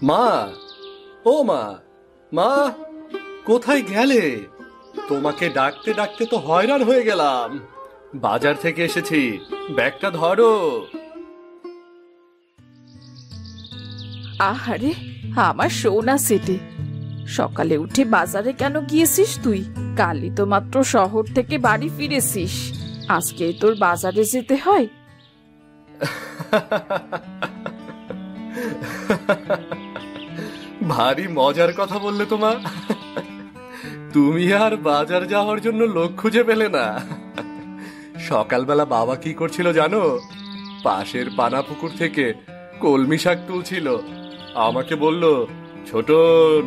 মা, ও মা, মা, কোথায় গেলে? তোমাকে ডাকতে ডাকতে তো হয়রান হয়ে গেলাম। বাজার থেকে এসেছি, ব্যাগটা ধরো। আহারে, আমার সোনা সেটে, সকালে উঠে বাজারে কেন গিয়েছিস তুই? কালই তো মাত্র শহর থেকে বাড়ি ফিরেছিস, আজকে তোর বাজারে যেতে হয়? ভারী মজার কথা বললে তো মা। তুমি আর বাজার যাওয়ার জন্য লোক খুঁজে পেলে না। সকালবেলা বাবা কি করছিল জানো? পাশের পানা পুকুর থেকে কলমি শাক তুলছিল। আমাকে বলল, ছোটন,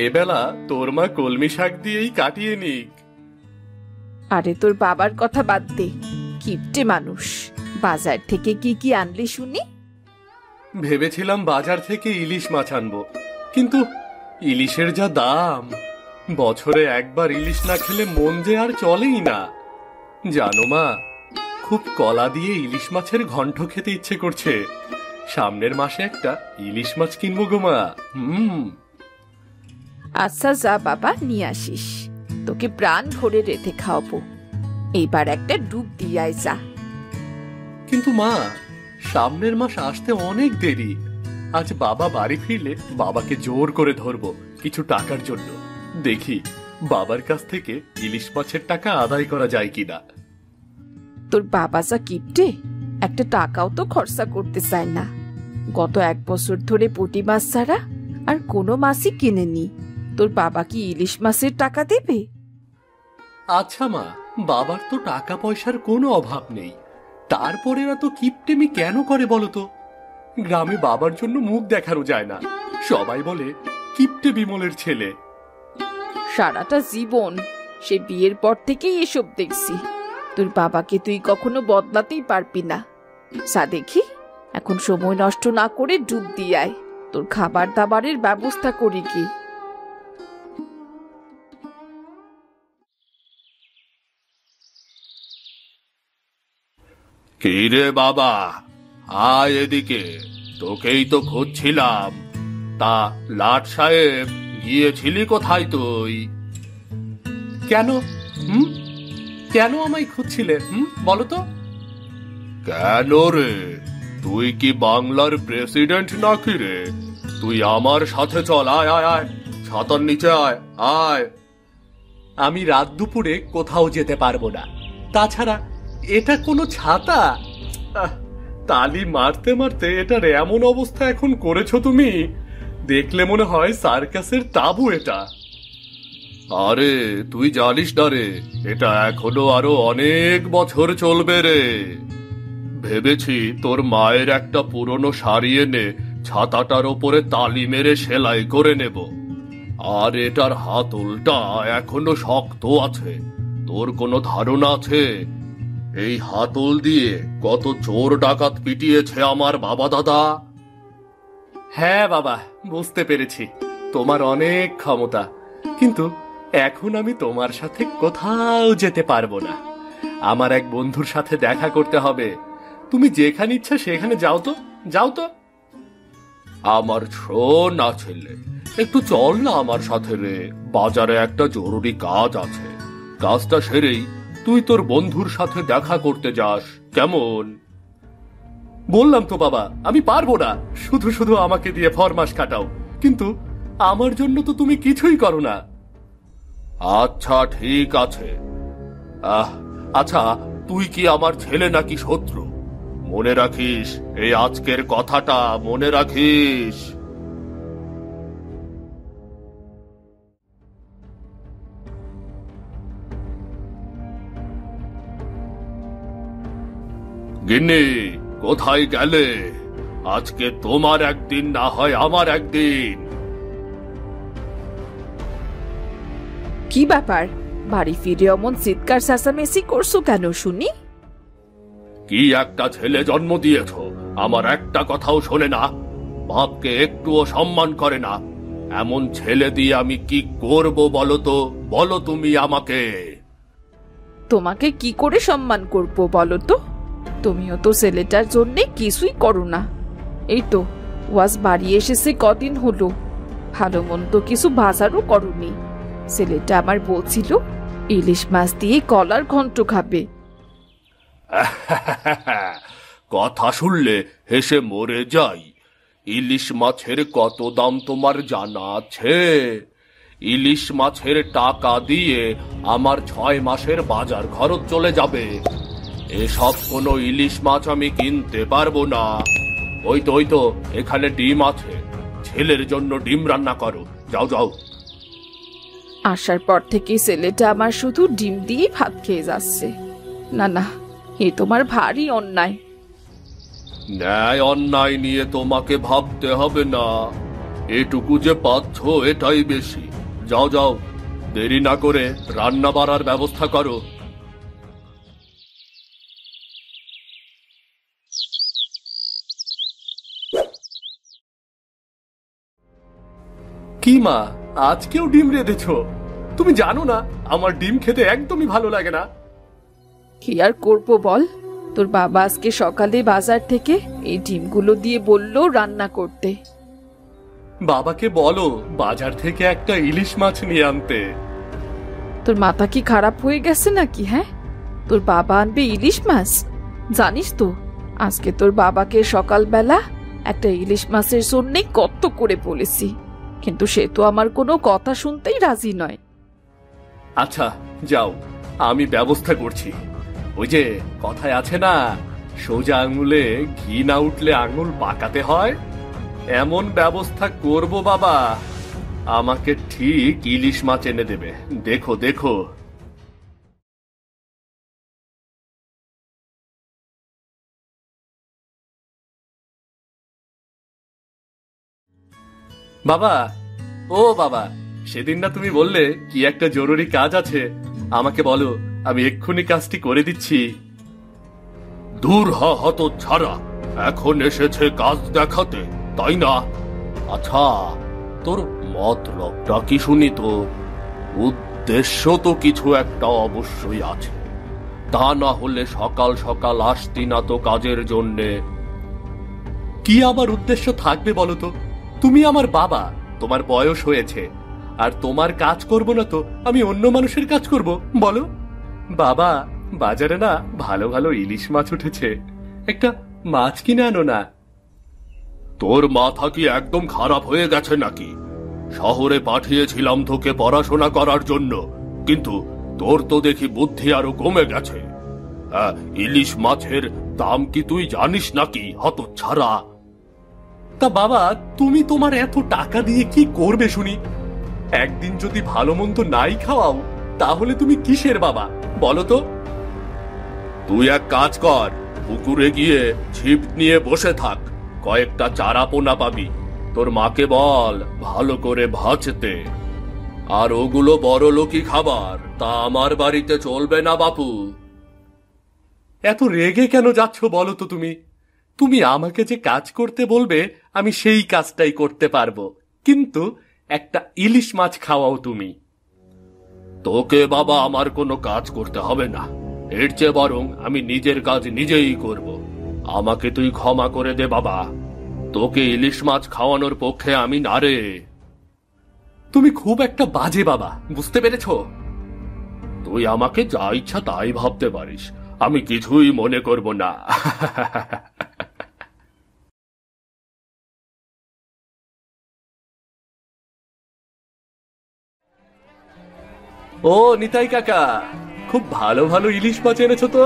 এবেলা তোর মা কলমি শাক দিয়েই কাটিয়ে নিক। আরে তোর বাবার কথা বাদ দে, কিপটে মানুষ। বাজার থেকে কি কি আনলি শুনি? ভেবেছিলাম বাজার থেকে ইলিশ মাছ আনবো, কিন্তু ইলিশের যা দাম, বছরে একবার ইলিশ না খেলে মন যে আর চলেই না। জানো মা, খুব কলা দিয়ে ইলিশ মাছের ঘন্ট খেতে ইচ্ছে করছে। সামনের মাসে একটা ইলিশ মাছ কিনবো গো মা। আচ্ছা যা বাবা, নিয়ে আসিস, তোকে প্রাণ ভরে রেঁধে খাওয়াবো। এইবার একটা ডুব দিয়ে আয় যা। কিন্তু মা, সামনের মাস আসতে অনেক দেরি। আজ বাবা বাড়ি ফিরলে বাবাকে জোর করে ধরবো কিছু টাকার জন্য। দেখি বাবার কাছ থেকে ইলিশ মাছের টাকা আদায় করা যায় কিনা। তোর বাবা যা কিপটে, একটা টাকাও তো খরচা করতে চায় না। গত 1 বছর ধরে পুঁটি মাছ ছাড়া আর কোনো মাছই কিনেনি। তোর বাবা কি ইলিশ মাছের টাকা দেবে? আচ্ছা মা, বাবার তো টাকা পয়সার কোনো অভাব নেই, তারপরে এত কিপটেমি কেন করে বলো তো? গ্রামে বাবার জন্য মুখ দেখানো যায় না, সবাই বলে কিপটে বিমলের ছেলে। সারাটা জীবন, সে বিয়ের পর থেকেই এসব দেখছি। তোর বাবাকে তুই কখনো বদলাতেই পারবি না। যা দেখি, এখন সময় নষ্ট না করে ডুব দিয়ে আয়, তোর খাবার দাবারের ব্যবস্থা করি কি। কি রে বাবা, আয় এদিকে, তোকেই তো খুঁজছিলাম। তা লাট সাহেব, গিয়েছিলি কোথায় তুই? কেন? কেন আমায় খুঁজছিলে বলো তো? কেন রে, তুই কি বাংলার প্রেসিডেন্ট নাকি রে? তুই আমার সাথে চল, আয় আয় আয়, ছাতার নিচে আয় আয়। আমি রাত দুপুরে কোথাও যেতে পারবো না, তাছাড়া এটা কোনো ছাতা? তালি মারতে মারতে এটার এমন অবস্থা এখন করেছো তুমি, দেখলে মনে হয় সার্কাসের তাবু এটা। আরে তুই জানিস না রে, এটা এখনো আরো অনেক বছর চলবে রে। ভেবেছি তোর মায়ের একটা পুরনো শাড়ি এনে ছাতাটার ওপরে তালি মেরে সেলাই করে নেব। আর এটার হাতলটা এখনো শক্ত আছে। তোর কোনো ধারণা আছে এই হাতল দিয়ে কত চোর ডাকাত পিটিয়েছে আমার বাবা দাদা? হ্যাঁ বাবা, বুঝতে পেরেছি তোমার অনেক ক্ষমতা, কিন্তু এখন আমি তোমার সাথে কোথাও যেতে পারবো না। আমার এক বন্ধুর সাথে দেখা করতে হবে। তুমি যেখানে ইচ্ছা সেখানে যাও তো, যাও তো। আমার সোনা ছেলে, একটু চল না আমার সাথে রে, বাজারে একটা জরুরি কাজ আছে। কাজটা সেরেই তুই তোর বন্ধুর সাথে দেখা করতে যাস, কেমন? বললাম তো বাবা, আমি পারবো না। শুধু শুধু আমাকে দিয়ে ফরমাস কাটাও, কিন্তু আমার জন্য তো তুমি কিছুই করো না। আচ্ছা ঠিক আছে। আচ্ছা, তুই কি আমার ছেলে নাকি শত্রু? মনে রাখিস, এই আজকের কথাটা মনে রাখিস। গিন্নি, কোথায় গেলে? আজকে তোমার একদিন না হয় আমার একদিন। কি ব্যাপার, বাড়ি ফিরে অমন চিৎকার চেঁচামেচি করছো কেন শুনি? কি একটা ছেলে জন্ম দিয়েছ, আমার একটা কথাও শোনে না, বাপকে একটুও সম্মান করে না। এমন ছেলে দিয়ে আমি কি করব বলো তো, বলো তুমি আমাকে। তোমাকে কি করে সম্মান করবো বলো তো? তুমিও তো ছেলেটার জন্যে কিছুই করো না। এই তো ওয়াজ বাড়ি এসেছে কদিন হলো, ভালো মন্দ কিছু বাজারও করনি। ছেলেটা আমার বলছিল ইলিশ মাছ দিয়ে কলার ঘন্ট খাবে। কথা শুনলে হেসে মরে যাই। ইলিশ মাছের কত দাম তোমার জানা আছে? ইলিশ মাছের টাকা দিয়ে আমার 6 মাসের বাজার খরচ চলে যাবে। এসব কোনো ইলিশ মাছ আমি কিনতে পারবো না। ওই তো এখানে ডিম আছে, ছেলের জন্য ডিম রান্না করো, যাও যাও। আসার পর থেকে ছেলেটা আমার শুধু ডিম দিয়ে ভাত খেয়ে যাচ্ছে। না না, এ তোমার ভারী অন্যায়। ন্যায় অন্যায় নিয়ে তোমাকে ভাবতে হবে না, এটুকু যে পাচ্ছ এটাই বেশি। যাও যাও, দেরি না করে রান্না বাড়ার ব্যবস্থা করো। কি মা, আজকেও ডিম রেঁধেছ? তুমি জানো না আমার ডিম খেতে একদমই ভালো লাগে না। কি আর করবো বল, তোর বাবা আজকে সকালে বাজার থেকে এই ডিমগুলো দিয়ে বললো রান্না করতে। বাবাকে বলো বাজার থেকে একটা ইলিশ মাছ নিয়ে আনতে। তোর মাথা কি খারাপ হয়ে গেছে নাকি? হ্যাঁ, তোর বাবা আনবে ইলিশ মাছ? জানিস তো আজকে তোর বাবাকে সকালবেলা একটা ইলিশ মাছের জন্যে কত করে বলেছি, কিন্তু সে তো আমার কোনো কথা শুনতেই রাজি নয়। আচ্ছা যাও, আমি ব্যবস্থা করছি। ওই যে কথায় আছে না, সোজা আঙুলে ঘি না উঠলে আঙুল পাকাতে হয়, এমন ব্যবস্থা করব বাবা। আমাকে ঠিক ইলিশ মাছ এনে দেবে, দেখো দেখো। বাবা, ও বাবা, সেদিন না তুমি বললে কি একটা জরুরি কাজ আছে, আমাকে বলো, আমি এক্ষুনি কাজটি করে দিচ্ছি। দূর হত ছাড়া, এখন এসেছে কাজ দেখাতে, তাই না? আচ্ছা, তোর মতলবটা কি শুনি তো? উদ্দেশ্য তো কিছু একটা অবশ্যই আছে, তা না হলে সকাল সকাল আসতি না তো কাজের জন্যে। কি আবার উদ্দেশ্য থাকবে বলো তো? তুমি আমার বাবা, তোমার বয়স হয়েছে, আর তোমার কাজ করব না তো আমি অন্য মানুষের কাজ করব বলো? বাবা, বাজারে না ভালো ভালো ইলিশ মাছ উঠেছে, একটা মাছ কিনে আনো না। তোর মাথা কি একদম খারাপ হয়ে গেছে নাকি? শহরে পাঠিয়েছিলাম তোকে পড়াশোনা করার জন্য, কিন্তু তোর তো দেখি বুদ্ধি আরো কমে গেছে। ইলিশ মাছের দাম কি তুই জানিস নাকি, হতচ্ছাড়া? তা বাবা, তুমি তোমার এত টাকা দিয়ে কি করবে শুনি? একদিন যদি ভালো মন্দ নাই খাওয়াও, তাহলে তুমি কিসের বাবা বলো তো? তুই এক কাজ কর, পুকুরে গিয়ে ছিপ নিয়ে বসে থাক, কয়েকটা চারা পোনা পাবি। তোর মাকে বল ভালো করে ভাজতে। আর ওগুলো বড় লোকই খাবার, তা আমার বাড়িতে চলবে না বাপু। এত রেগে কেন যাচ্ছ বলো তো তুমি? তুমি আমাকে যে কাজ করতে বলবে আমি সেই কাজটাই করতে পারবো, কিন্তু একটা ইলিশ মাছ খাওয়াও তুমি। তোকে বাবা আমার কোনো কাজ করতে হবে না, এর চেয়ে বরং আমি নিজের কাজ নিজেই করব। আমাকে তুই ক্ষমা করে দে বাবা, তোকে ইলিশ মাছ খাওয়ানোর পক্ষে আমি না রে। তুমি খুব একটা বাজে বাবা, বুঝতে পেরেছ? তুই আমাকে যা ইচ্ছা তাই ভাবতে পারিস, আমি কিছুই মনে করব না। ও নিতাই কাকা, খুব ভালো ভালো ইলিশ মাছ এনেছো তো,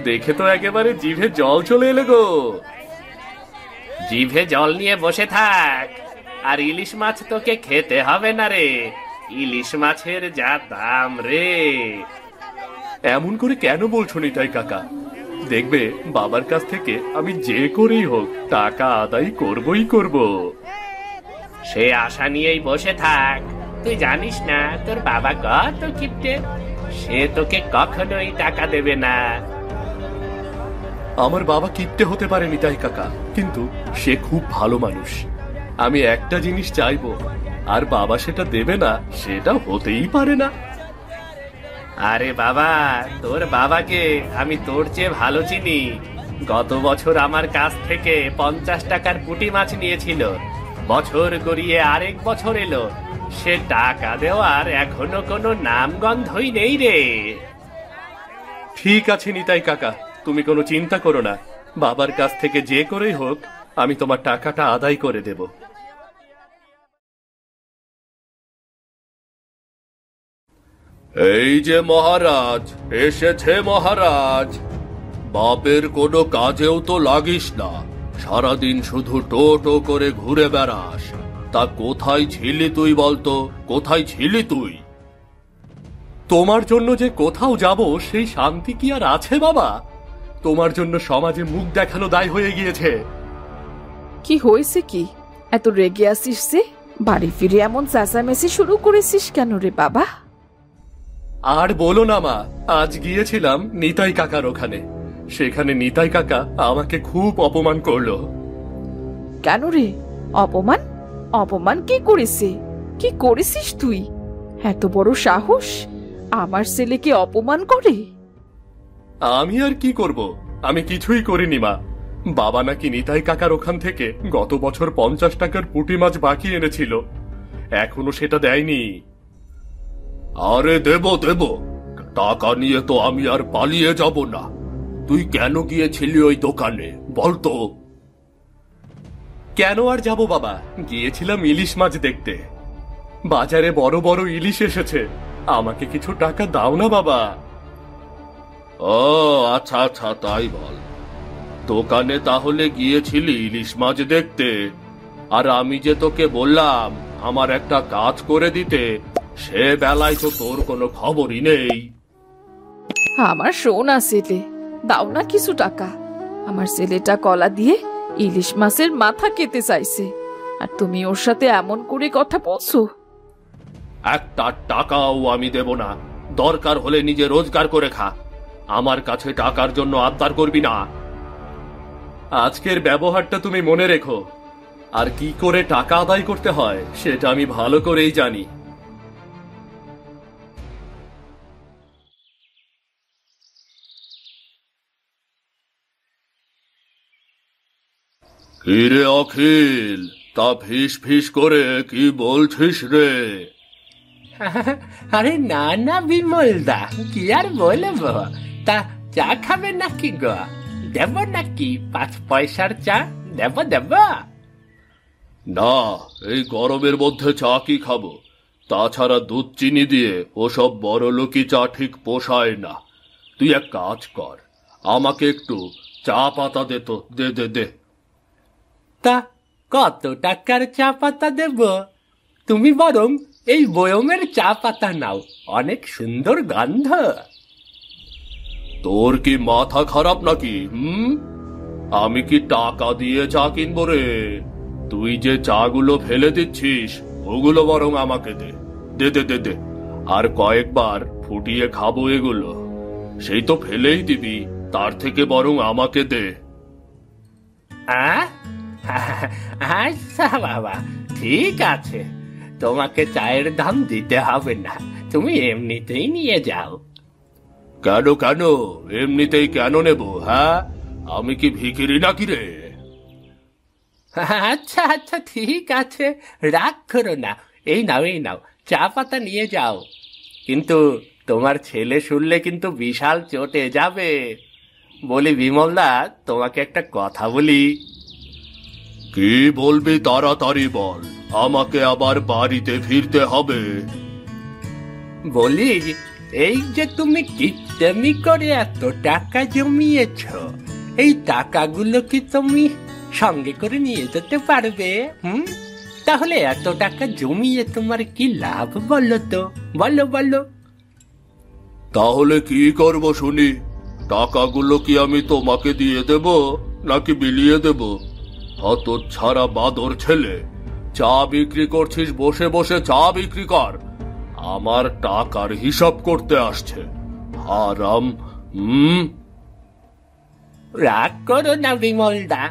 দেখে তো একেবারে জিভে জল চলে এলো গো। জিভে জল নিয়ে বসে থাক, আর ইলিশ মাছ তোকে খেতে হবে না রে, ইলিশ মাছের যা দাম রে। এমন করে কেন বলছো নিতাই কাকা? দেখবে বাবার কাছ থেকে আমি যে করেই হোক টাকা আদায় করবই করব। সে আশা নিয়েই বসে থাক, তুই জানিস না তোর বাবা কত কিপটে, সে তোকে কখনোই টাকা দেবে না। আমার বাবা কিপটে হতে পারে নিতাই কাকা, কিন্তু সে খুব ভালো মানুষ। আমি একটা জিনিস চাইবো, আর বাবা সেটা দেবে না, সেটা হতেই পারে না। আরে বাবা, তোর বাবাকে আমি তোর চেয়ে ভালো চিনি, গত বছর আমার কাছ থেকে 50 টাকার পুঁটি মাছ নিয়েছিল। বছর গড়িয়ে আরেক বছর এলো, সে টাকা দেওয়ার এখনো কোনো নামগন্ধই নেই রে। ঠিক আছে নিতাই কাকা, তুমি কোনো চিন্তা করো না। বাবার কাছ থেকে যে করেই হোক আমি তোমার টাকাটা আদায় করে দেব। এই যে মহারাজ এসেছে। মহারাজ, বাপের কোনো কাজেও তো লাগিস না, সারাদিন শুধু টো টো করে ঘুরে বেড়াস। তা কোথায় ছিলি তুই বলতো, কোথায় ছিলি তুই? তোমার জন্য যে কোথাও যাব সেই শান্তি কি আর আছে বাবা? তোমার জন্য সমাজে মুখ দেখানো দায় হয়ে গিয়েছে। কি হয়েছে কি? এত রেগে আসিস যে? বাড়ি ফিরে এমন চেঁচামেচি শুরু করেছিস কেন রে বাবা? আর বলো না মা, আজ গিয়েছিলাম নিতাই কাকার ওখানে। সেখানে নিতাই কাকা আমাকে খুব অপমান করলো। কেন রে? অপমান? অপমান কি করেছে? কি করেছিস তুই? এত বড় সাহস আমার ছেলেকে অপমান করে? আমি আর কি করব? আমি কিছুই করিনি মা। বাবা নাকি নিতাই কাকার ওখান থেকে গত বছর 50 টাকার পুঁটি মাছ বাকি এনেছিল, এখনো সেটা দেয়নি। আরে দেব দেব, টাকা নিয়ে তো আমি আর পালিয়ে যাব না। তুই কেন গিয়েছিলি ওই দোকানে বলতো? কেন আর যাব বাবা, গিয়েছিলাম ইলিশ মাছ দেখতে। বাজারে বড় বড় ইলিশ এসেছে, আমাকে কিছু টাকা দাও না বাবা। ও আচ্ছা আচ্ছা, তাই বল। দোকানে তাহলে গিয়েছিলি ইলিশ মাছ দেখতে, আর আমি যে তোকে বললাম আমার একটা কাজ করে দিতে, সে বেলায় তো তোর কোনো খবরই নেই। আমার সোনা ছেলে, দাও না কিছু টাকা। আমার ছেলেটা কলা দিয়ে ইলিশ মাছের মাথা খেতে চাইছে, আর তুমি ওর সাথে এমন করে কথা বলছো? একটা টাকাও আমি দেব না। দরকার হলে নিজে রোজগার করে খা, আমার কাছে টাকার জন্য আবদার করবি না। আজকের ব্যবহারটা তুমি মনে রেখো, আর কি করে টাকা আদায় করতে হয় সেটা আমি ভালো করেই জানি। কিরে অখিল, তা ফিস ফিস করে কি বলছিস রে? আরে না না বিমল দা, কি আর বলবো। তা চা খাবে নাকি গো? দেব নাকি 5 পয়সার চা? দেব দেব। না, এই গরমের মধ্যে চা কি খাবো? তাছাড়া দুধ চিনি দিয়ে ওসব বড়লোকি চা ঠিক পোষায় না। তুই এক কাজ কর, আমাকে একটু চা পাতা দে তো, দে দে দে। তা কত টাকার চা পাতা দেব? তুমি বরং এই বয়মের চা পাতা নাও, অনেক সুন্দর গন্ধ। তোর কি মাথা খারাপ নাকি? আমি কি টাকা দিয়ে চা কিনবো রে? তুই যে চাগুলো ফেলে দিচ্ছিস ওগুলো বরং আমাকে দে, দে দে দে দে। আর কয়েকবার ফুটিয়ে খাবো এগুলো। সেই তো ফেলেই দিবি, তার থেকে বরং আমাকে দে। আচ্ছা বাবা, ঠিক আছে, তোমাকে চায়ের দাম দিতে হবে না, তুমি এমনিতেই নিয়ে যাও। কেন কেন? এমনিতেই কেন নেব? হ্যাঁ, আমি কি ভিখিরি নাকি রে? আচ্ছা আচ্ছা, ঠিক আছে, রাগ করো না। এই নাও এই নাও, চা পাতা নিয়ে যাও। কিন্তু তোমার ছেলে শুনলে কিন্তু বিশাল চটে যাবে। বলি বিমলদা, তোমাকে একটা কথা বলি। কি বলবি তাড়াতাড়ি বল, আমাকে আবার বাড়িতে ফিরতে হবে। বলি, এই যে তুমি কিপটেমি করে এত টাকা জমিয়েছ, এই টাকাগুলো কি তুমি সঙ্গে করে নিয়ে যেতে পারবে? তাহলে এত টাকা জমিয়ে তোমার কি লাভ বলো তো, বলো বলো। তাহলে কি করব শুনি? টাকাগুলো কি আমি তোমাকে দিয়ে দেব নাকি বিলিয়ে দেব? হতচ্ছাড়া বাদর ছেলে, চা বিক্রি করছিস, বসে বসে চা বিক্রি কর। আমার টাকার হিসাব করতে আসছে হারাম। রাগ করো না বিমলদা,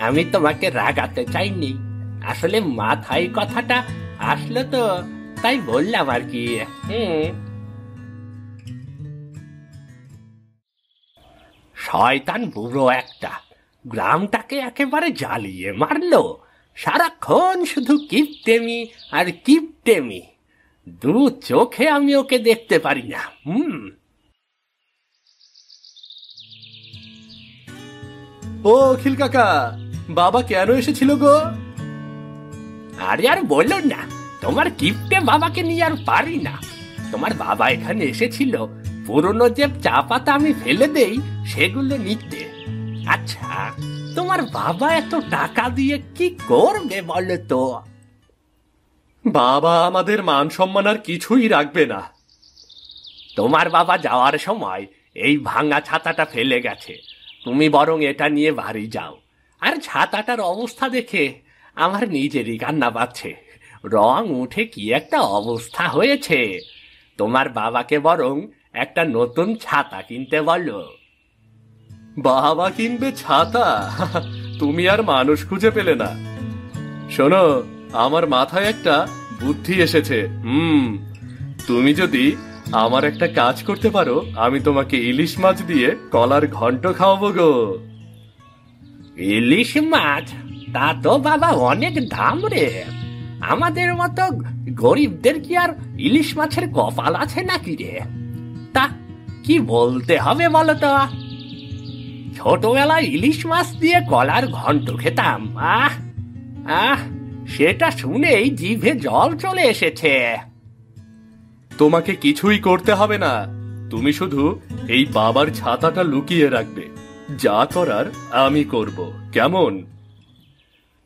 আমি তোমাকে রাগাতে চাইনি। আসলে মাথায় কথাটা আসলো তো, তাই বললাম আর কি। শয়তান বুড়ো একটা, গ্রামটাকে একেবারে জ্বালিয়ে মারলো। সারাক্ষণ শুধু কিপটেমি আর কিপটেমি, দু চোখে আমি ওকে দেখতে পারি না। ও অখিল কাকা, বাবা কেন এসেছিল গো? আরে আর বললো না, তোমার কিপটে বাবাকে নিয়ে আর পারি না। তোমার বাবা এখানে এসেছিল পুরনো যে চা পাতা আমি ফেলে দেই সেগুলো নিতে। আচ্ছা, তোমার বাবা এত টাকা দিয়ে কি করবে বলো তো? বাবা আমাদের মান সম্মান আর কিছুই রাখবে না। তোমার বাবা যাওয়ার সময় এই ভাঙা ছাতাটা ফেলে গেছে, তুমি বরং এটা নিয়ে বাড়ি যাও। আর ছাতাটার অবস্থা দেখে আমার নিজেরই কান্না পাচ্ছে। রং উঠে কি একটা অবস্থা হয়েছে। তোমার বাবাকে বরং একটা নতুন ছাতা কিনতে বলো। বাবা কিনবে ছাতা? তুমি আর মানুষ খুঁজে পেলে না। শোনো, আমার মাথায় একটা বুদ্ধি এসেছে। তুমি যদি আমার একটা কাজ করতে পারো, আমি তোমাকে ইলিশ মাছ দিয়ে কলার ঘন্ট খাওয়াবো গো। ইলিশ মাছ? তা তো বাবা অনেক দাম রে। আমাদের মতো গরিবদের কি আর ইলিশ মাছের কপাল আছে নাকি রে? তা কি বলতে হবে বলো তো? ছোটবেলায় ইলিশ মাছ দিয়ে কলার ঘন্ট খেতাম। আহ আহ, সেটা শুনেই জিভে জল চলে এসেছে। তোমাকে কিছুই করতে হবে না, তুমি শুধু এই বাবার ছাতাটা লুকিয়ে রাখবে। যা করার আমি করব, কেমন?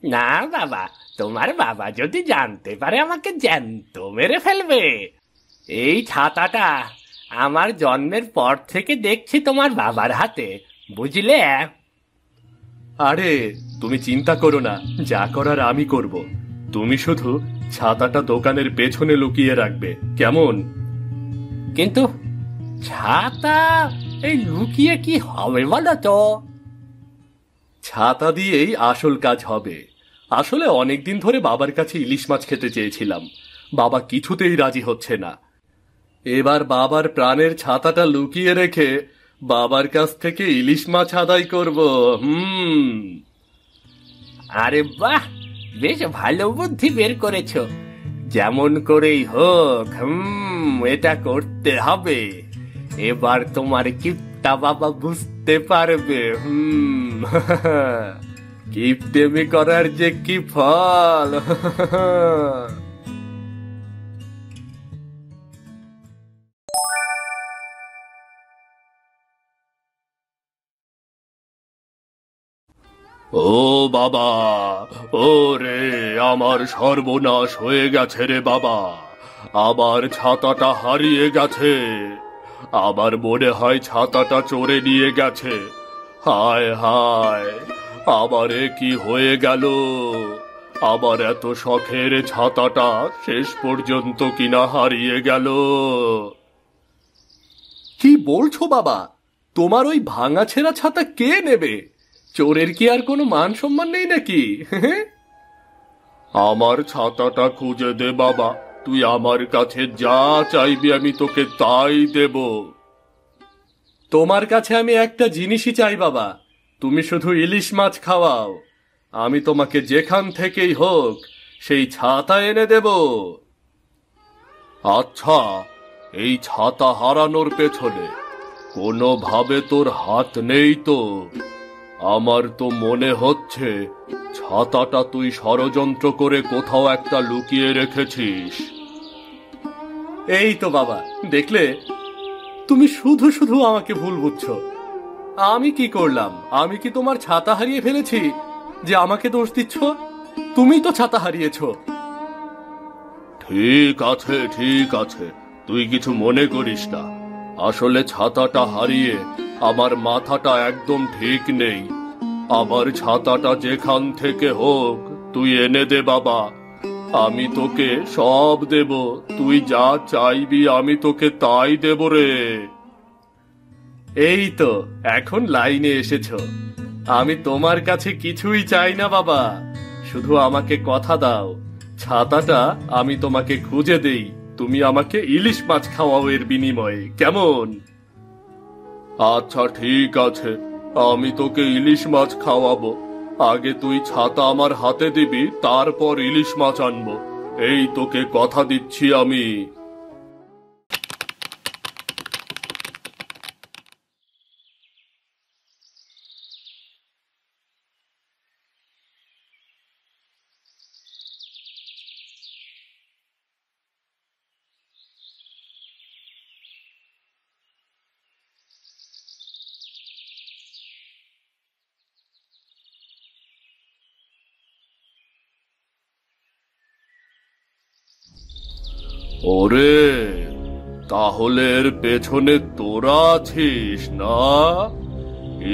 না বাবা, তোমার বাবা যদি জানতে পারে আমাকে জ্যান্ত মেরে ফেলবে। এই ছাতাটা আমার জন্মের পর থেকে দেখছি তোমার বাবার হাতে, বুঝলে? আরে তুমি চিন্তা করো না, যা করার আমি করব। তুমি শুধু ছাতাটা দোকানের পেছনে লুকিয়ে রাখবে, কেমন? কিন্তু ছাতা এই লুকিয়ে কি হবে বলো তো? ছাতা দিয়েই আসল কাজ হবে। আসলে অনেকদিন ধরে বাবার কাছে ইলিশ মাছ খেতে চেয়েছিলাম, বাবা কিছুতেই রাজি হচ্ছে না। এবার বাবার প্রাণের ছাতাটা লুকিয়ে রেখে বাবার কাছ থেকে ইলিশ মাছ আদায় করব। আরে বাহ, বেশ ভালো বুদ্ধি বের করেছ। যেমন করেই হোক এটা করতে হবে। এবার তোমার কিপটা বাবা বুঝতে পারবে কিপটেমি করার যে কি ফল। ও বাবা, ও রে, আমার সর্বনাশ হয়ে গেছে রে বাবা। আবার ছাতাটা হারিয়ে গেছে। আবার মনে হয় ছাতাটা চোরে নিয়ে গেছে। হায় হায়, আবার কি হয়ে গেল? আবার এত শখের ছাতাটা শেষ পর্যন্ত কিনা হারিয়ে গেল। কি বলছো বাবা? তোমার ওই ভাঙা ছেঁড়া ছাতা কে নেবে? চোরের কি আর কোনো মান সম্মান নেই নাকি? আমার ছাতাটা খুঁজে দে বাবা। তুই আমার কাছে যা চাইবি আমি তোকে তাই দেব। তোমার কাছে আমি একটা জিনিসই চাই বাবা, তুমি শুধু ইলিশ মাছ খাওয়াও। আমি তোমাকে যেখান থেকেই হোক সেই ছাতা এনে দেব। আচ্ছা, এই ছাতা হারানোর পেছনে কোনোভাবে তোর হাত নেই তো? আমার তো মনে হচ্ছে ছাতাটা তুই ষড়যন্ত্র করে কোথাও একটা লুকিয়ে রেখেছিস। এই তো বাবা, দেখলে? তুমি শুধু শুধু আমাকে ভুল বুঝছো। আমি কি করলাম? আমি কি তোমার ছাতা হারিয়ে ফেলেছি যে আমাকে দোষ দিচ্ছ? তুমি তো ছাতা হারিয়েছো। ঠিক আছে ঠিক আছে, তুই কিছু মনে করিস না। আসলে ছাতাটা হারিয়ে আমার মাথাটা একদম ঠিক নেই। আমার ছাতাটা যেখান থেকে হোক তুই এনে দে বাবা। আমি তোকে সব দেব, তুই যা চাইবি আমি তোকে তাই দেব রে। এই তো এখন লাইনে এসেছো। আমি তোমার কাছে কিছুই চাই না বাবা, শুধু আমাকে কথা দাও, ছাতাটা আমি তোমাকে খুঁজে দেই, তুমি আমাকে ইলিশ মাছ খাওয়াও এর বিনিময়ে, কেমন? আচ্ছা ঠিক আছে, আমি তোকে ইলিশ মাছ খাওয়াবো। আগে তুই ছাতা আমার হাতে দিবি, তারপর ইলিশ মাছ আনবো। এই তোকে কথা দিচ্ছি আমি। ওরে, তাহলে এর পেছনে তোরা আছিস না?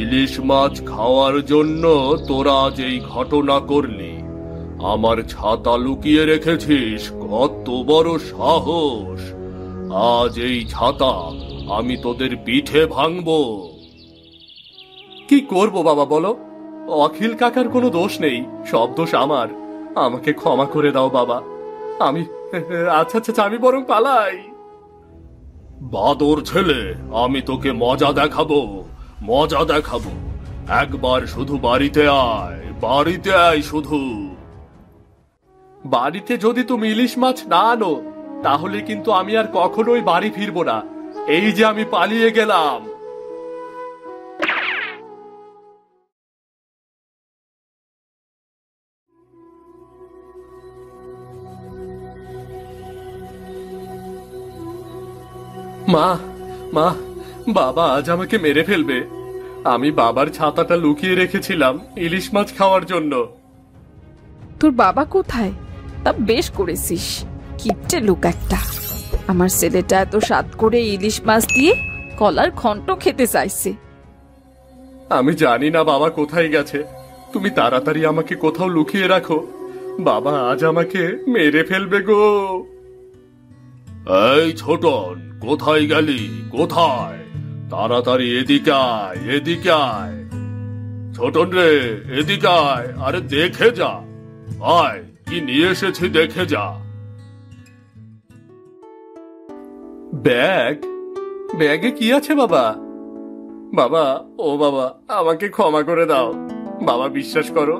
ইলিশ মাছ খাওয়ার জন্য তোরা আজ এই ঘটনা করলি। আমার ছাতা লুকিয়ে রেখেছিস, কত বড় সাহস! আজ এই ছাতা আমি তোদের পিঠে ভাঙবো। কি করব বাবা বলো? অখিল কাকার কোনো দোষ নেই, সব দোষ আমার। আমাকে ক্ষমা করে দাও বাবা। আমি আচ্ছা আচ্ছা, আমি বরং পালাই। বাদর ছেলে, আমি তোকে মজা দেখাবো, মজা দেখাবো। একবার শুধু বাড়িতে আয়, বাড়িতে আয় শুধু। বাড়িতে যদি তুমি ইলিশ মাছ না আনো, তাহলে কিন্তু আমি আর কখনোই বাড়ি ফিরবো না। এই যে আমি পালিয়ে গেলাম। মা, মা, বাবা আজ আমাকে মেরে ফেলবে। আমি বাবার ছাতাটা লুকিয়ে রেখেছিলাম ইলিশ মাছ খাওয়ার জন্য। তোর বাবা কোথায়? তা বেশ করেছিস, কিপটে লোক একটা। আমার ছেলেটা এত স্বাদ করে ইলিশ মাছ দিয়ে কলার ঘন্ট খেতে চাইছে। আমি জানি না বাবা কোথায় গেছে। তুমি তাড়াতাড়ি আমাকে কোথাও লুকিয়ে রাখো, বাবা আজ আমাকে মেরে ফেলবে গো। এই ছোটন, কোথায় গেলি? কোথায়? তাড়াতাড়ি এদিকে আয়, এদিকে আয়। ছোটন রে, এদিকে আয়। আরে দেখে যা, আয় কি নিয়ে এসেছি দেখে যা। ব্যাগ? ব্যাগে কি আছে বাবা? বাবা, ও বাবা, আমাকে ক্ষমা করে দাও। বাবা বিশ্বাস করো,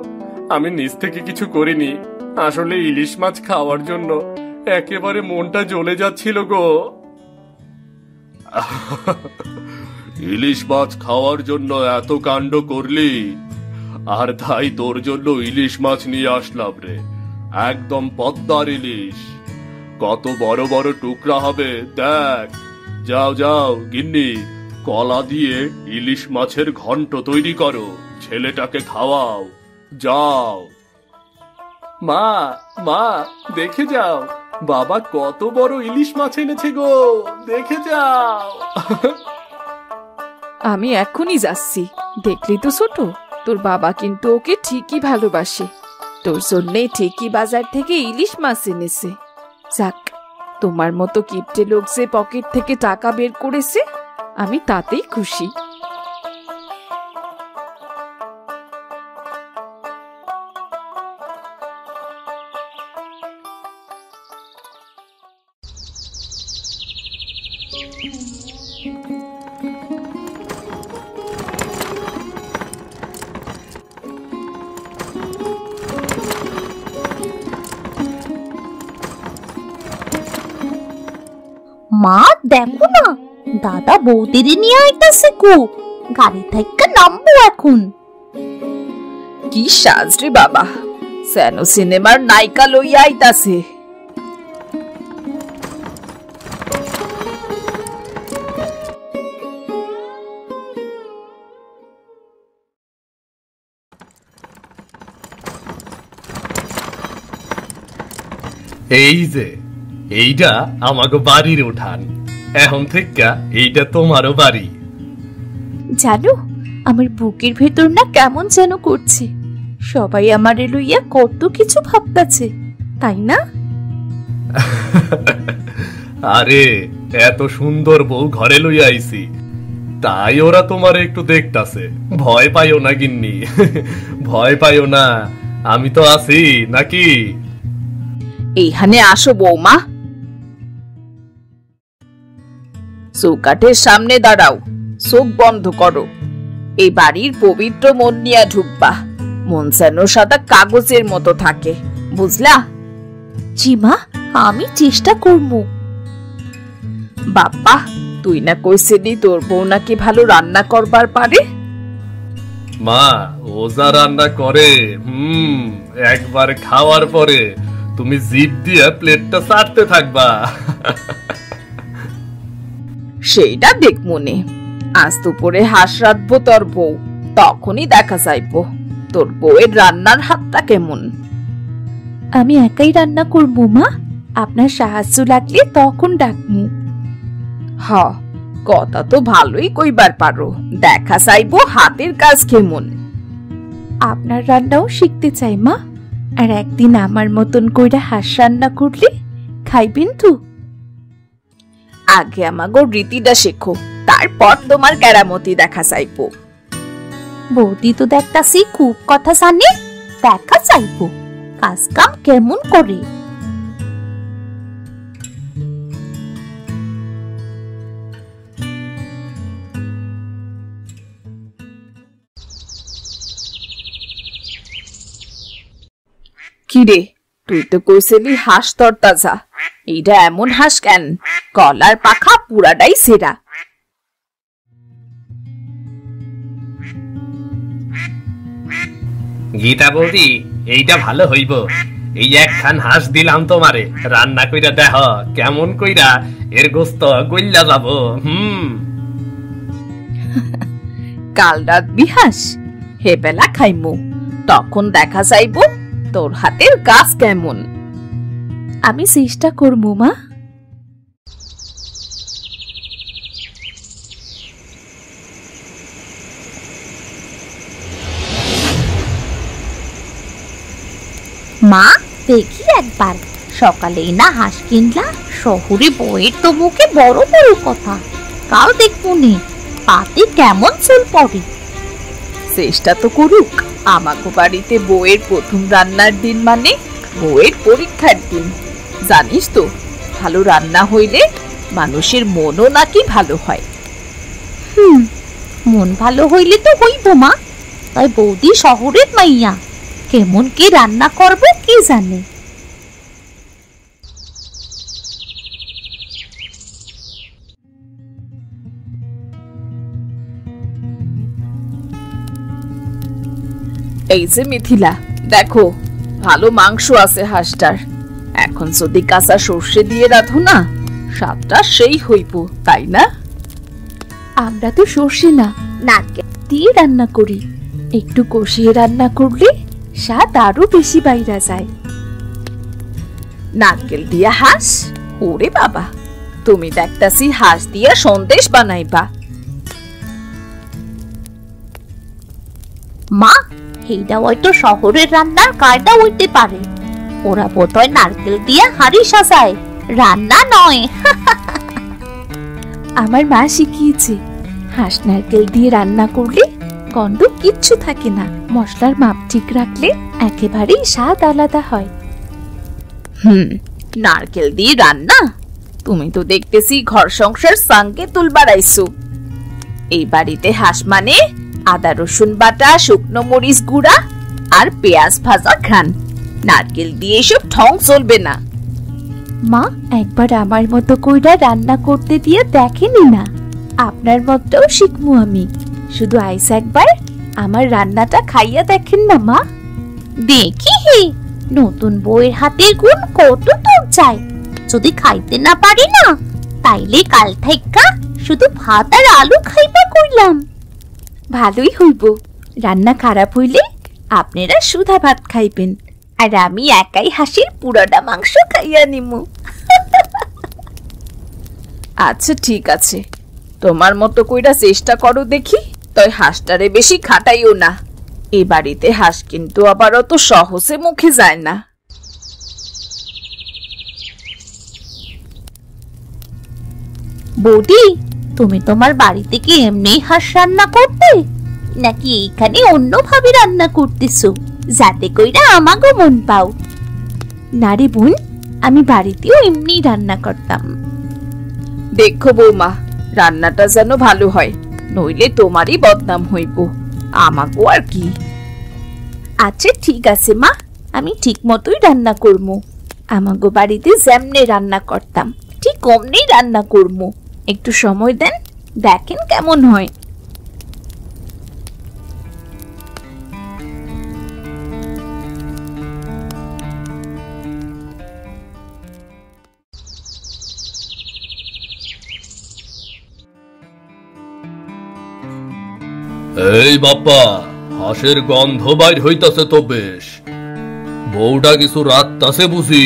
আমি নিজ থেকে কিছু করিনি। আসলে ইলিশ মাছ খাওয়ার জন্য একেবারে মনটা জ্বলে যাচ্ছিল গো। ইলিশ মাছ খাওয়ার জন্য এত কাণ্ড করলি, আর তাই তোর জন্য ইলিশ মাছ নিয়ে আসলাম রে। একদম পদ্মার ইলিশ, কত বড় বড় টুকরা হবে দেখ। যাও যাও গিন্নি, কলা দিয়ে ইলিশ মাছের ঘন্ট তৈরি করো, ছেলেটাকে খাওয়াও, যাও। মা, মা, দেখে যাও, বাবা কত বড় ইলিশ মাছ এনেছে গো, দেখে যাও। আমি এখনই যাচ্ছি। দেখলি তো ছোট, তোর বাবা কিন্তু ওকে ঠিকই ভালোবাসে। তোর জন্যে ঠিকই বাজার থেকে ইলিশ মাছ এনেছে। যাক, তোমার মতো কিপটে লোক যে পকেট থেকে টাকা বের করেছে, আমি তাতেই খুশি। মা দেখো না, দাদা বৌদির নিয়ে আইতাছে গো। গাড়ি থেকে নামবো এখন। কি সাজ রে বাবা, যেন সিনেমার নায়িকা লইয়া আইতাছে। এই যে, এইটা আমাকে বাড়ির উঠান। এখন থেকে এইটা তোমারও বাড়ি। জানো, আমার বুকের ভেতর না কেমন যেন করছে। সবাই আমারে লইয়া কত কিছু ভাবতাছে, তাই না? আরে এত সুন্দর বউ ঘরে লইয়া আইছি, তাই ওরা তোমার একটু দেখতাছে। ভয় পাইও না গিন্নি, ভয় পাইও না, আমি তো আছি নাকি। এইখানে আসো বৌমা, চৌকাঠের সামনে দাঁড়াও। চোখ বন্ধ করো। এই বাড়ির পবিত্র মন নিয়ে ঢুকবা। মন যেন সাদা কাগজের মতো থাকে, বুঝলা? জি মা, আমি চেষ্টা করব। বাপ্পা, তুই না কইছিলি তোর বউ নাকি ভালো রান্না করবার পারে? মা, ও যা রান্না করে, একবার খাওয়ার পরে তুমি জিভ দিয়ে প্লেটটা চাটতে থাকবা। সেইটা দেখ মনে, আজ দুপুরে হাঁস রাঁধবো তোর বউ, তখনই দেখা যাইবো তোর বউয়ের রান্নার হাতটা কেমন। আমি একাই রান্না করব মা, আপনার সাহায্য লাগলে তখন ডাকমু। হ, কথা তো ভালোই কইবার পারো, দেখা যাইবো হাতের কাজ কেমন। আপনার রান্নাও শিখতে চাই মা, আর একদিন আমার মতন কইরা হাঁস রান্না করলে খাইবেন তো? আগে আমাগো রীতিটা শেখো, তারপর তোমার কেরামতি দেখা যাইবো। বৌদি তো দেখতাছি খুব কথা জানে, দেখা যাইবো কাজ কাম কেমন করে। কিরে, তুই তো কইছিলি হাঁস তরতাজা, এইটা এমন হাঁস কেন? কলার পাখা পুরাটাই সেরা। গীতা বৌদি, এইটা ভালো হইব। এই একখান হাঁস দিলাম তোমারে, রান্না কইরা দেখ কেমন কইরা এর গোস্ত গইল্লা যাব। কাল রাত বিহাস, হে বেলা খাইমু, তখন দেখা যাইবো তোর হাতের কাজ কেমন। আমি চেষ্টা করব মা। মা, দেখি একবার, সকালেই না হাঁস কিনলা, শহুরে বইয়ের তো মুখে বড় বড় কথা। কাল দেখবো নে পাতে কেমন চুল পড়ে। চেষ্টা তো করুক। আমাকে বাড়িতে বউয়ের প্রথম রান্নার দিন মানে বউয়ের পরীক্ষার দিন। জানিস তো, ভালো রান্না হইলে মানুষের মনও নাকি ভালো হয়। মন ভালো হইলে তো হইব মা, তাই বৌদি শহরের মাইয়া, কেমন কি রান্না করবে কি জানে। এই যে মিথিলা, দেখো ভালো মাংস আছে হাঁসটার। এখন যদি কাঁচা সর্ষে দিয়ে রাঁধো না, স্বাদটা সেই হইব, তাই না? আমরা তো সর্ষে না, নারকেল দিয়ে রান্না করি। একটু কষিয়ে রান্না করলে স্বাদ আরো বেশি বাইরা যায়। নারকেল দিয়া হাঁস? ওরে বাবা, তুমি দেখতাছি হাঁস দিয়া সন্দেশ বানাইবা। মা, এইটা হয়তো শহরের রান্নার কায়দা হইতে পারে। ওরা বোধহয় নারকেল দিয়ে হাঁড়ি সাজায়, রান্না নয়। আমার মা শিখিয়েছে, হাঁস নারকেল দিয়ে রান্না করলে গন্ধ কিচ্ছু থাকে না, মশলার মাপ ঠিক রাখলে একেবারেই স্বাদ আলাদা হয়। নারকেল দিয়ে রান্না? তুমি তো দেখতেছি ঘর সংসার সঙ্গে তুলবার আইছো। এই বাড়িতে হাঁস মানে আদা রসুন বাটা, শুকনো মরিচ গুঁড়া আর পেঁয়াজ ভাজা ঘ্রাণ। নারকেল দিয়ে এসব ঠং চলবে না। মা, একবার আমার মতো কইরা রান্না করতে দিয়ে দেখেনি না, আপনার মতটাও শিখবো আমি। শুধু আইস একবার আমার রান্নাটা খাইয়া দেখেন না মা। দেখি হে, নতুন বউয়ের হাতের গুণ কত দূর যায়। যদি খাইতে না পারি না, তাইলে কাল থেকে শুধু ভাত আর আলু খাইবা কইলাম। ভালোই হইব, রান্না খারাপ হইলে আপনারা সুধা ভাত খাইবেন, আর আমি একাই হাঁসের পুরোটা মাংস খাইয়া নিমু। আচ্ছা ঠিক আছে, তোমার মতো কইরা চেষ্টা করো দেখি। তই হাঁসটারে বেশি খাটাইও না। এ বাড়িতে হাঁস কিন্তু আবার অত সহজে মুখে যায় না। বৌদি, তুমি তোমার বাড়িতে কি এমনি হাঁস রান্না করতে, নাকি এইখানে অন্যভাবে রান্না করতেছো যাতে কইরা আমাগো মন পাও? না রে বোন, আমি বাড়িতেও এমনি রান্না করতাম। দেখো বৌমা, রান্নাটা যেন ভালো হয়, নইলে তোমারই বদনাম হইব, আমাকেও আর কি। আচ্ছা ঠিক আছে মা, আমি ঠিক মতোই রান্না করবো। আমাগো বাড়িতে যেমনে রান্না করতাম ঠিক অমনি রান্না করবো। একটু সময় দেন, দেখেন কেমন হয়। এই বাপ্পা, হাঁসের গন্ধ বাইর হইতাছে তো বেশ। বউটা কিছু রাত্তাছে বুঝি?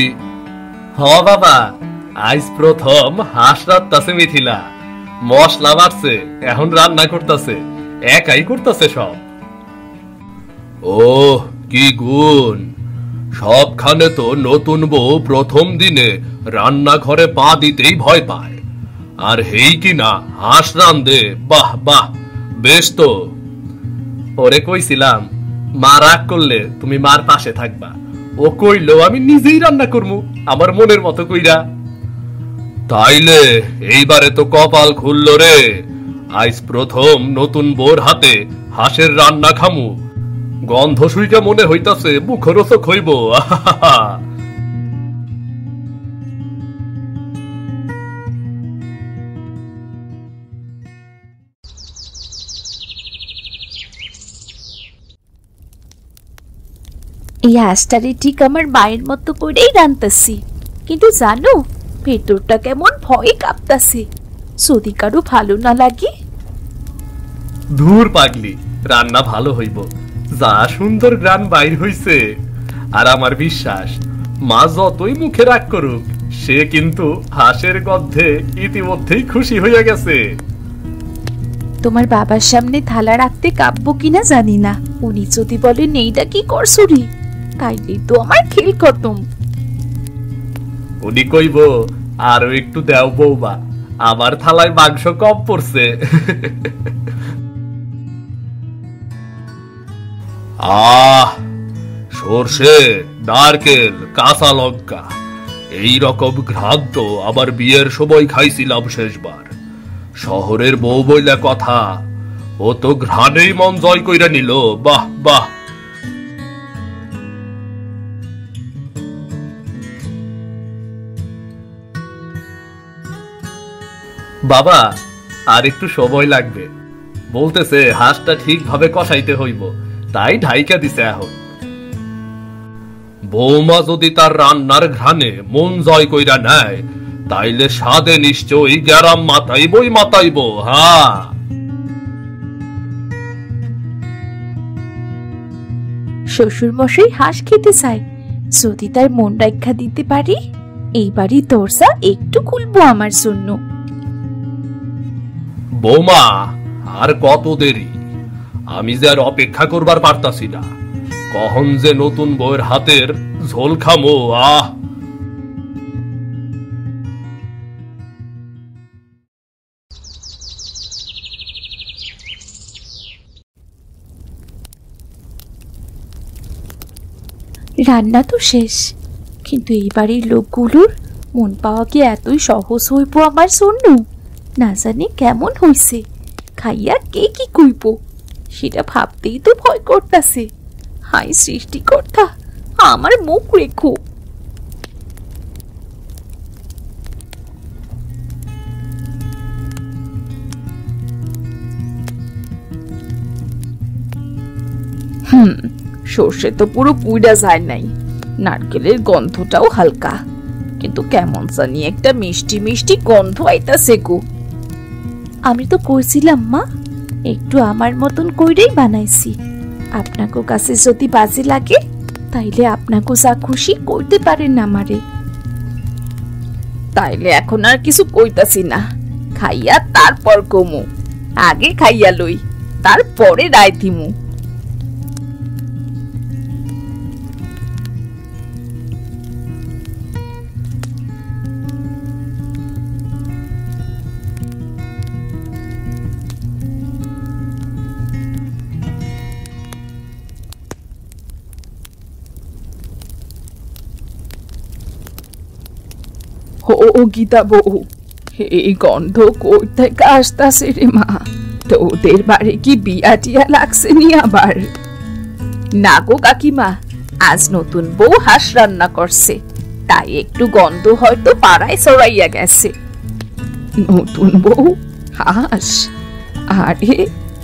হ বাবা, আজ প্রথম হাঁস রাত্তাছে মিথিলা। মশলা বাড়ছে, এখন রান্না করতেছে, একাই করতেছে সব। ও কি গুণ! সবখানে তো নতুন বউ প্রথম দিনে রান্নাঘরে পা দিতেই ভয় পায়, আর হেই কিনা হাঁস রান্ধে। বাহ বাহ, বেশ তো। ওরে কইছিলাম মা রাগ করলে তুমি মার পাশে থাকবা, ও কইলো আমি নিজেই রান্না করবো আমার মনের মতো কইরা। তাইলে এইবারে তো কপাল খুলল রে, আজ প্রথম নতুন বোর হাতে হাঁসের রান্না খামু। গন্ধ শুইকা মনে হইতাছে মুখরোচক হইব। এই হাঁসটারে ঠিক আমার মায়ের মতো করেই রান্তাছি, কিন্তু জানো ভেতরটা কেমন ভয়ে কাঁপতাছে, যদি কারো ভালো না লাগে। ধুর পাগলি, রান্না ভালো হইব, যা সুন্দর গ্রান বাইর হইছে। আর আমার বিশ্বাস মা যতই মুখে রাগ করুক, সে কিন্তু হাঁসের গন্ধে ইতিমধ্যেই খুশি হইয়া গেছে। তোমার বাবার সামনে থালা রাখতে কাঁপবো কিনা জানি না, উনি যদি বলেন এইটা কি করছুরি, তাইলে তো আমার খেল খতম। উনি কইব আরো একটু দেও বৌমা, আমার থালায় মাংস কম পড়ছে। আহ, সর্ষে, নারকেল, কাঁচা লঙ্কা, এই রকম ঘ্রাণ তো আবার বিয়ের সময় খাইছিলাম শেষবার। শহরের বউ বইলা কথা, ও তো ঘ্রাণেই মন জয় কইরা নিল। বাহ বাহ। বাবা, আর একটু সময় লাগবে, বলতেছে হাঁসটা ঠিকভাবে কষাইতে হইব, তাই ঢাইকা দিছে এখন। বৌমা যদি তার রান্নার ঘ্রাণে মন জয় কইরা নেয়, তাইলে স্বাদে নিশ্চয়ই গ্যারাম মাতাইবই মাতাইব। হ্যাঁ, শ্বশুর মশাই হাঁস খেতে চায়, যদি তার মন রক্ষা দিতে পারি এই বাড়ির দরজা একটু খুলবো আমার জন্য। বৌমা, আর কত দেরি? আমি যে আর অপেক্ষা করবার পারতাছি না, কখন যে নতুন বউয়ের হাতের ঝোল খামো। আহ, রান্না তো শেষ, কিন্তু এই বাড়ির লোকগুলোর মন পাওয়া কি এতই সহজ হইব আমার জন্য? না জানি কেমন হইছে, খাইয়া কে কি কইব সেটা ভাবতেই তো ভয় করতাছে। হাই সৃষ্টিকর্তা, আমার মুখ রেখো। সর্ষে তো পুরো পুইড়া যায় নাই, নারকেলের গন্ধটাও হালকা, কিন্তু কেমন জানি একটা মিষ্টি মিষ্টি গন্ধ আইতাছে গো। আমি তো কইছিলাম মা, একটু আমার মতন কইরেই বানাইছি। আপনাকে কাছে যদি বাজে লাগে তাইলে আপনাকে যা খুশি কইতে পারেন আমারে। তাইলে এখন আর কিছু কইতাছি না, খাইয়া তারপর কমু। আগে খাইয়া লই, তারপরে রায় দিমু। ও গীতা বউ, এই গন্ধ কই থেকে আসতাছে রে মা? তোদের বাড়ি কি বিয়া টিয়া লাগছে নি আবার? না গো কাকিমা, আজ নতুন বউ হাঁস রান্না করছে, তাই একটু গন্ধ হয়তো পাড়ায় ছড়াইয়া গেছে। নতুন বউ হাঁস? আরে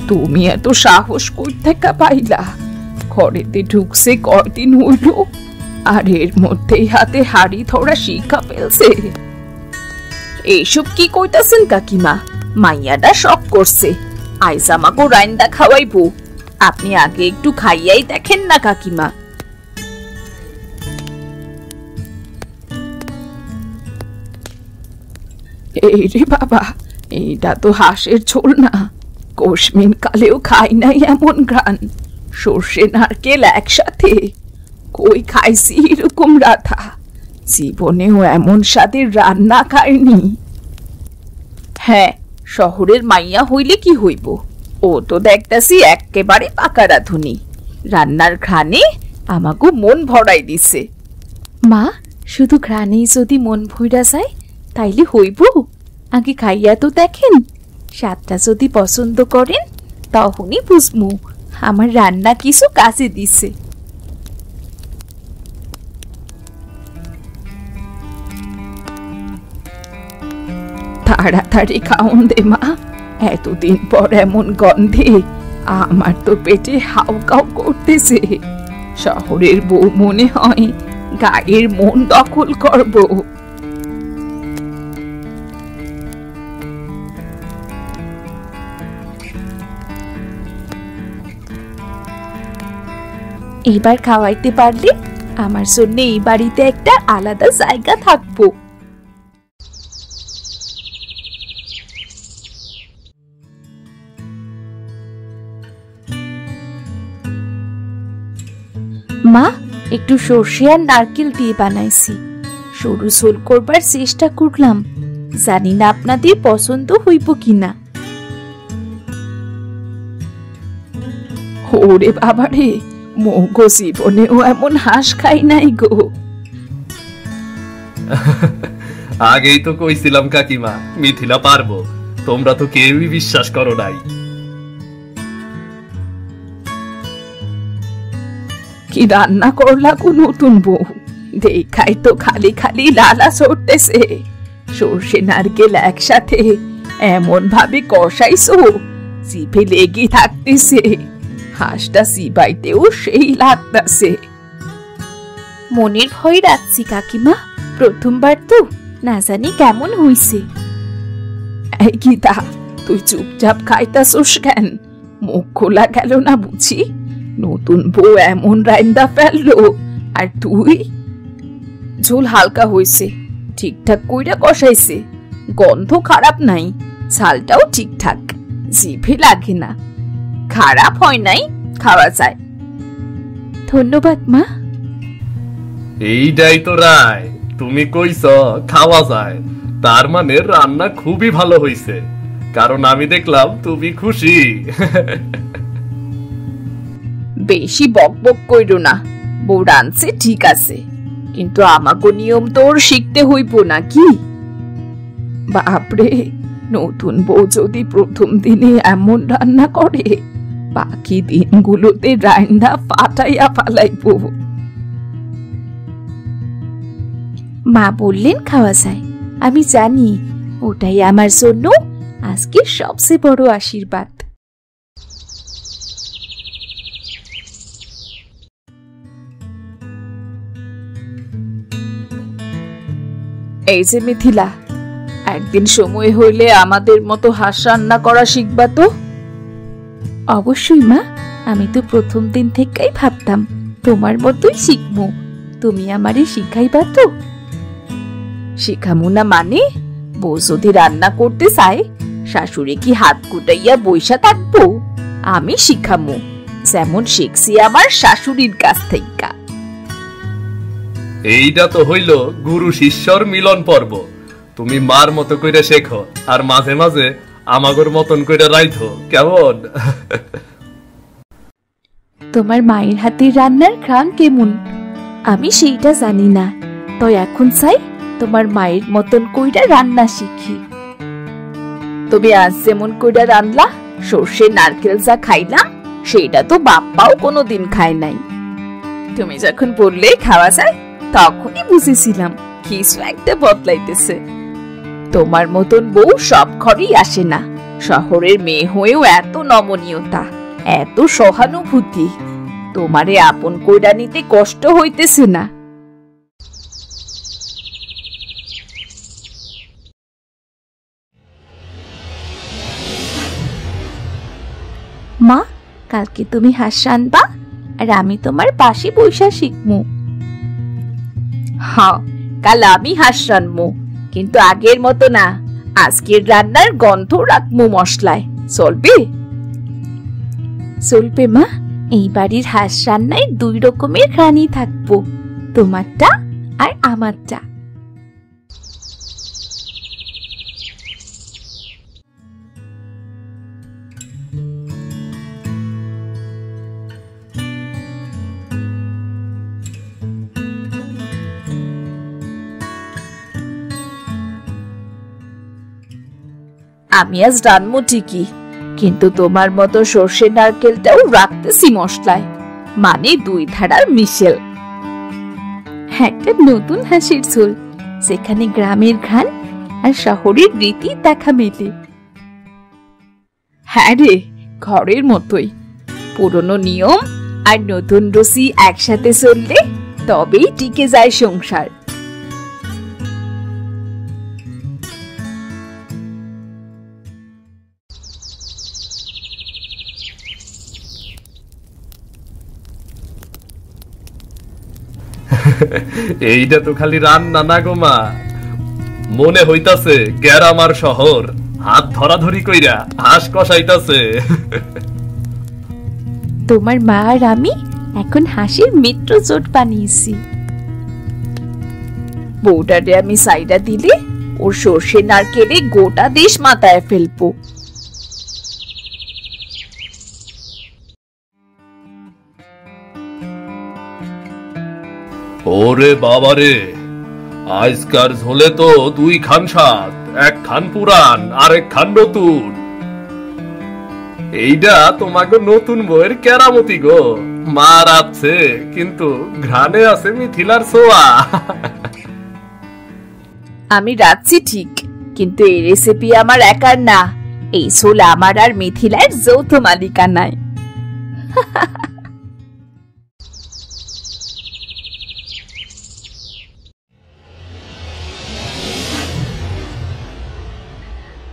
তুমি এত সাহস কই থেকে পাইলা? ঘরেতে ঢুকছে কয়দিন হইল, আর এর মধ্যেই হাতে হাড়ি ধরা শিখা ফেলছে। এইসব কি কইতাছেন কাকিমা? মাইয়াটা শখ করছে, আইজ আমাকে রাইন্দা খাওয়াইবো। আপনি আগে একটু খাইয়াই দেখেন না কাকিমা। এই রে বাবা, এইটা তো হাঁসের ঝোল না, কোশমিন কালেও খাই নাই এমন ঘ্রাণ। সর্ষে নারকেল একসাথে, কই খাইছি এরকম রাধা, জীবনেও এমন স্বাদের রান্না খাইনি। হ্যাঁ, শহরের মাইয়া হইলে কি হইব, ও তো দেখতাছি একেবারে পাকা রাঁধুনি, রান্নার ঘ্রাণে আমাকে মন ভরাই দিছে। মা, শুধু ঘ্রাণেই যদি মন ভইরা যায় তাইলে হইব? আগে খাইয়া তো দেখেন, স্বাদটা যদি পছন্দ করেন তখনই বুঝমু আমার রান্না কিছু কাজে দিছে। তাড়াতাড়ি খাওন দে মা, এতদিন পর এমন গন্ধে আমার তো পেটে হাউকাউ করতেছে। শহরের বউ মনে হয় গায়ের মন দখল করব। এবার খাওয়াইতে পারলে আমার জন্য এই বাড়িতে একটা আলাদা জায়গা থাকবো। মা, একটু সর্ষে আর নারকেল দিয়ে বানাইছি, সরু ঝোল করবার চেষ্টা করলাম, জানি না আপনাদের পছন্দ হইব কিনা। ওরে বাবারে, মোগো জীবনেও এমন হাঁস খাই নাই গো। আগেই তো কইছিলাম কাকিমা, মিথিলা পারবো, তোমরা তো কেউই বিশ্বাস করো নাই। কি রান্না করলা গো নতুন বউ, দেখাই তো খালি খালি লালা চড়তেছে। সর্ষে নারকেল একসাথে এমন ভাবে কষাইছো জিভে লেগে থাকতেছে, হাঁসটা চিবাইতেও সেই লাগতাছে। মনের ভয় রাখছি কাকিমা, প্রথমবার তো, না জানি কেমন হইছে। এই গীতা, তুই চুপচাপ খাইতাছোস কেন? মুখ খোলা গেল না বুঝি? নতুন বউ এমন রাইন্দা ফেললো আর তুই? ঝোল হালকা হইছে, ঠিকঠাক কইরা কষাইছে, গন্ধ খারাপ নাই, ঝালটাও ঠিকঠাক, জিভে লাগে না। খারাপ হয় নাই, খাওয়া যায়। ধন্যবাদ মা। এইটাই তো রায়, তুমি কইছ খাওয়া যায়, তার মানে রান্না খুবই ভালো হইছে, কারণ আমি দেখলাম তুমি খুশি। বেশি বক বক কইরো না, বউ রাঁধছে ঠিক আছে, কিন্তু আমাকে নিয়ম তোর শিখতে হইব নাকি? বাপরে, নতুন বউ যদি প্রথম দিনে এমন রান্না করে, বাকি দিনগুলোতে রান্না ফাটাইয়া ফালাইব। মা বললেন খাওয়া যায়, আমি জানি ওটাই আমার জন্য আজকের সবচেয়ে বড় আশীর্বাদ। এই যে মিথিলা, একদিন সময় হইলে আমাদের মতো হাঁস রান্না করা শিখবা তো? অবশ্যই মা, আমি তো প্রথম দিন থেকেই ভাবতাম তোমার মতোই শিখবো, তুমি আমারে শিখাইবা তো? শিখামু না মানে? বউ যদি রান্না করতে চায়, শাশুড়ি কি হাত কুটাইয়া বইসা থাকবো? আমি শিখামু, যেমন শিখছি আমার শাশুড়ির কাছ থেকে। এইটা তো হইল গুরু শিষ্যর মিলন পর্ব। তুমি মার মতো কইরা শেখো, আর মাঝে মাঝে আমাগর মতন কইরা রাইথো, কেমন? তোমার মায়ের হাতের রান্নার ঘ্রাণ কেমন আমি সেইটা জানি না, তো এখন চাই তোমার মায়ের মতন কইরা রান্না শিখি। তুমি আজ যেমন কইরা রান্না সর্ষে নারকেল যা খাইলাম সেটা তো বাপ্পাও কোনোদিন খায় নাই। তুমি যখন বললে খাওয়া যায় তখনই বুঝেছিলাম কিছু একটা বদলাইতেছে। তোমার মতন বউ সব ঘরেই আসে না। শহরের মেয়ে হয়েও এত নমনীয়তা, এত সহানুভূতি। তোমারে আপন কইরা নিতে কষ্ট হইতেছে না? মা, কালকে তুমি হাঁস রানবা আর আমি তোমার পাশে বইসা শিখমু। হ্যাঁ, কাল আমি হাঁস রানমু, কিন্তু আগের মতো না। আজকের রান্নার গন্ধ রাখমু মশলায়। চলবে? চলবে মা। এই বাড়ির হাঁস রান্নায় 2 রকমের ঘ্রাণই থাকবো, তোমারটা আর আমারটা। আমি আজ রানমু ঠিকই, কিন্তু তোমার মতো সর্ষে নারকেলটাও রাখতেছি মশলায়, মানে 2 ধারার মিশেল। একটা নতুন হাঁসের ঝোল, যেখানে গ্রামের ঘ্রাণ আর শহরের রীতি দেখা মেলে। হ্যাঁ রে, ঘরের মতোই। পুরনো নিয়ম আর নতুন রুচি একসাথে চললে তবেই টিকে যায় সংসার। এইটা তো খালি রান্না না গো মা, মনে হইতাছে গ্রাম আর শহর হাত ধরাধরি কইরা হাঁস কষাইতাছে। তোমার মা আর আমি এখন হাঁসের মিত্র জোট বানিয়েছি। বউটারে আমি সাইডা দিলে ওর সর্ষে নারকেলে গোটা দেশ মাথায় ফেলবো। ওরে বাবারে, আজকার ঝোলে তো 2 খান স্বাদ, 1 খান পুরান আর 1 খান নতুন। এইটা তোমাকে নতুন বইয়ের কেরামতি গো। মার আছে কিন্তু ঘ্রাণে আছে মিথিলার ছোঁয়া। আমি রাখছি ঠিক, কিন্তু এই রেসিপি আমার একার না। এই ঝোল আমার আর মিথিলার যৌথ মালিকানায়।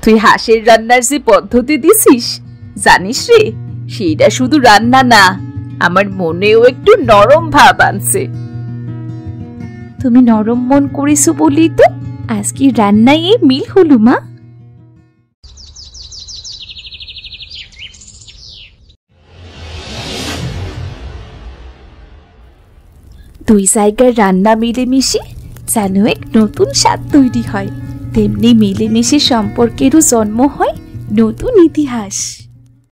তুই হাঁসের রান্নার যে পদ্ধতি দিছিস জানিস রে, সেটা শুধু রান্না না, আমার মনেও একটু নরম ভাব আনছে। তুমি নরম মন করেছো বলেই তো আজকে রান্নায় এই মিল হলো মা। দুই জায়গার রান্না মিলেমিশে যেন এক নতুন স্বাদ তৈরি হয়, তেমনি মিলেমিশে সম্পর্কেরও জন্ম হয় নতুন ইতিহাস।